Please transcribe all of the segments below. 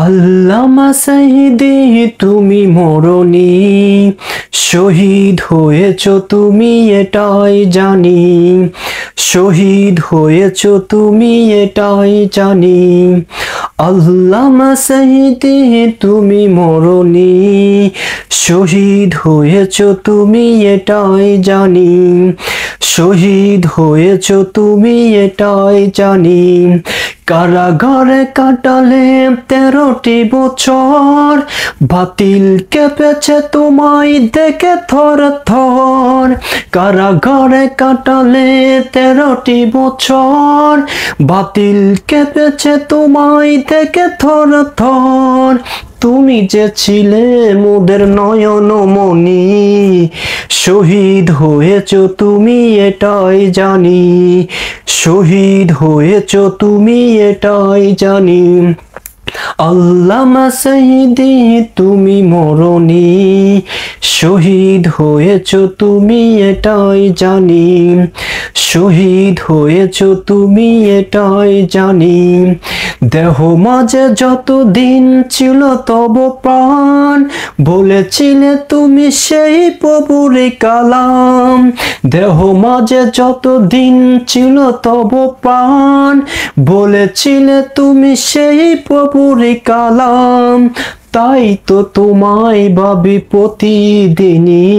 আল্লামা সাঈদী তুমি মরণি, শহীদ হয়েছ তুমি এটাই জানি, শহীদ হয়েছ তুমি এটাই জানি। আল্লামা সাঈদী তুমি মরণি, শহীদ হয়েছ তুমি এটাই জানি, শহীদ হয়েছ তুমি এটাই জানি। কারাগারে কাটালে 13টি বছর, বাতিল কেঁপেছে তোমায় দেখে থর থর। কারাগারে কাটালে 13টি বছর, বাতিল কেঁপেছে তোমায় দেখে থর থর। তুমি যে ছিলে মোদের নয়নমণি, শহীদ হয়েছ তুমি এটাই জানি, শহীদ হয়েছ তুমি এটাই জানি। আল্লামা সাঈদী তুমি মরণি, শহীদ হয়েছ তুমি এটাই জানি, শহীদ হয়েছ তুমি এটাই জানি। দেহ মাঝে যতদিন ছিল তব প্রাণ, বলেছিলে তুমি সেই প্রভুর কালাম। দেহ মাঝে যতদিন ছিল তব প্রাণ, বলেছিলে তুমি সেই প্রভুর কালাম। তাই তো তোমায় ভাবি প্রতিদিনই,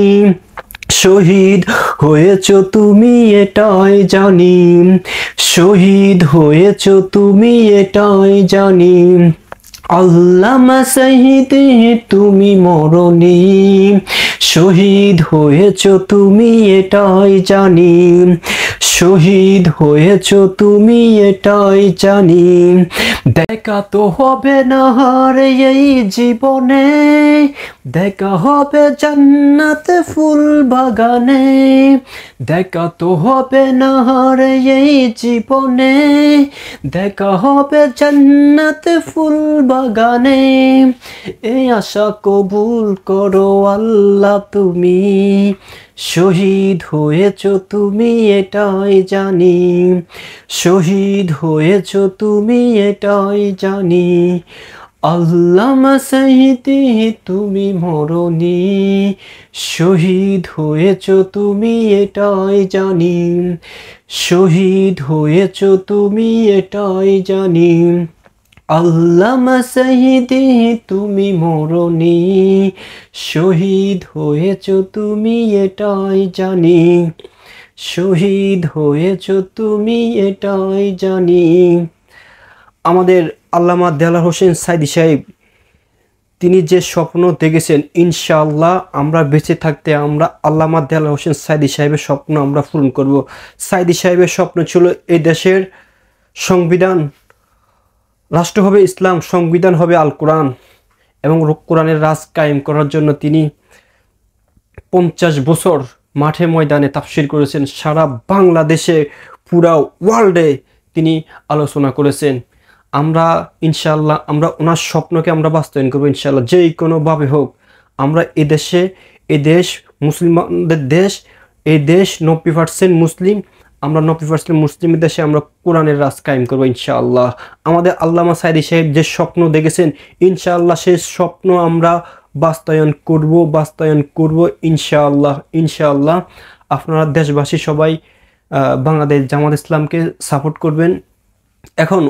শহীদ হয়েছ তুমি এটাই জানি, শহীদ হয়েছ তুমি এটাই জানি। আল্লামা সাঈদী তুমি মরণি, শহীদ হয়েছ তুমি এটাই জানি, শহীদ হয়েছ তুমি এটাই জানি। দেখা তো হবে না আর এই জীবনে, দেখা হবে জান্নাতে ফুল বাগানে। দেখা তো হবে না আর এই জীবনে, দেখা হবে জান্নাতে ফুল বাগানে। এই আশা কবুল করো আল্লাহ তুমি, শহীদ হয়েছ তুমি এটাই জানি, শহীদ হয়েছ তুমি এটাই জানি। আল্লামা সাঈদী তুমি মরণি, শহীদ হয়েছ তুমি এটাই জানি, শহীদ হয়েছ তুমি এটাই জানি। আল্লামা সাঈদী তুমি মরণি, শহীদ হয়েছ তুমি এটাই জানি, শহীদ হয়েছ তুমি এটাই জানি। আমাদের আল্লামা দেলাওয়ার হোসেন সাঈদী সাহেব তিনি যে স্বপ্ন দেখেছেন, ইনশাআল্লাহ আমরা বেঁচে থাকতে আমরা আল্লামা দেলাওয়ার হোসেন সাঈদী সাহেবের স্বপ্ন আমরা পূরণ করব। সাঈদী সাহেবের স্বপ্ন ছিল এই দেশের সংবিধান রাষ্ট্র হবে ইসলাম, সংবিধান হবে আল কোরআন এবং কোরআনের রাজ কায়েম করার জন্য তিনি 50 বছর মাঠে ময়দানে তাফসীর করেছেন। সারা বাংলাদেশে পুরা ওয়ার্ল্ডে তিনি আলোচনা করেছেন। আমরা ইনশাআল্লাহ আমরা ওনার স্বপ্নকে আমরা বাস্তবায়ন করবো ইনশাআল্লাহ, যেই কোনোভাবে হোক। আমরা এই দেশ মুসলমানদের দেশ, এই দেশ 90% মুসলিম, আমরা 90% মুসলিমের দেশে আমরা কোরআনের রাজ কায়েম করবো ইনশাআল্লাহ। আমাদের আল্লামা সাঈদী সাহেব যে স্বপ্ন দেখেছেন, ইনশাআল্লাহ সেই স্বপ্ন আমরা বাস্তবায়ন করব ইনশাআল্লাহ, ইনশাআল্লাহ। আপনারা দেশবাসী সবাই বাংলাদেশ জামাত ইসলামকে সাপোর্ট করবেন। এখন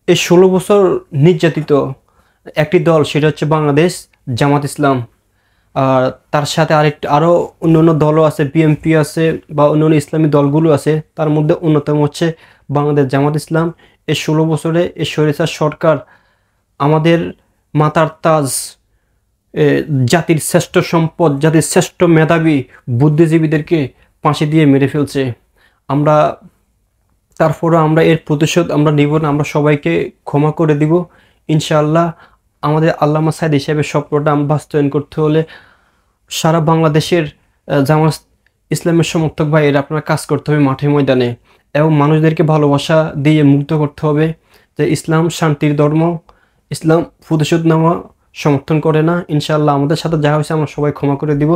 এই 16 বছর নির্যাতিত একটি দল, সেটা হচ্ছে বাংলাদেশ জামাত ইসলাম। আর তার সাথে আরও অন্যান্য দলও আছে, বিএনপি আছে বা অন্যান্য ইসলামী দলগুলো আছে। তার মধ্যে অন্যতম হচ্ছে বাংলাদেশ জামাত ইসলাম। এই 16 বছরে এই স্বৈরাচার সরকার আমাদের মাতার তাজ, জাতির শ্রেষ্ঠ সম্পদ, জাতির শ্রেষ্ঠ মেধাবী বুদ্ধিজীবীদেরকে ফাঁসি দিয়ে মেরে ফেলছে। তারপরও আমরা এর প্রতিশোধ আমরা নিব না, আমরা সবাইকে ক্ষমা করে দিব ইনশাআল্লাহ। আমাদের আল্লামা সাঈদী সাহেবের স্বপ্নটা বাস্তবায়ন করতে হলে সারা বাংলাদেশের জামাত ইসলামের সমর্থক ভাইয়ের আপনার কাজ করতে হবে মাঠে ময়দানে, এবং মানুষদেরকে ভালোবাসা দিয়ে মুগ্ধ করতে হবে যে ইসলাম শান্তির ধর্ম, ইসলাম প্রতিশোধ নেওয়া সমর্থন করে না। ইনশাআল্লাহ আমাদের সাথে যা হয়েছে আমরা সবাই ক্ষমা করে দিব।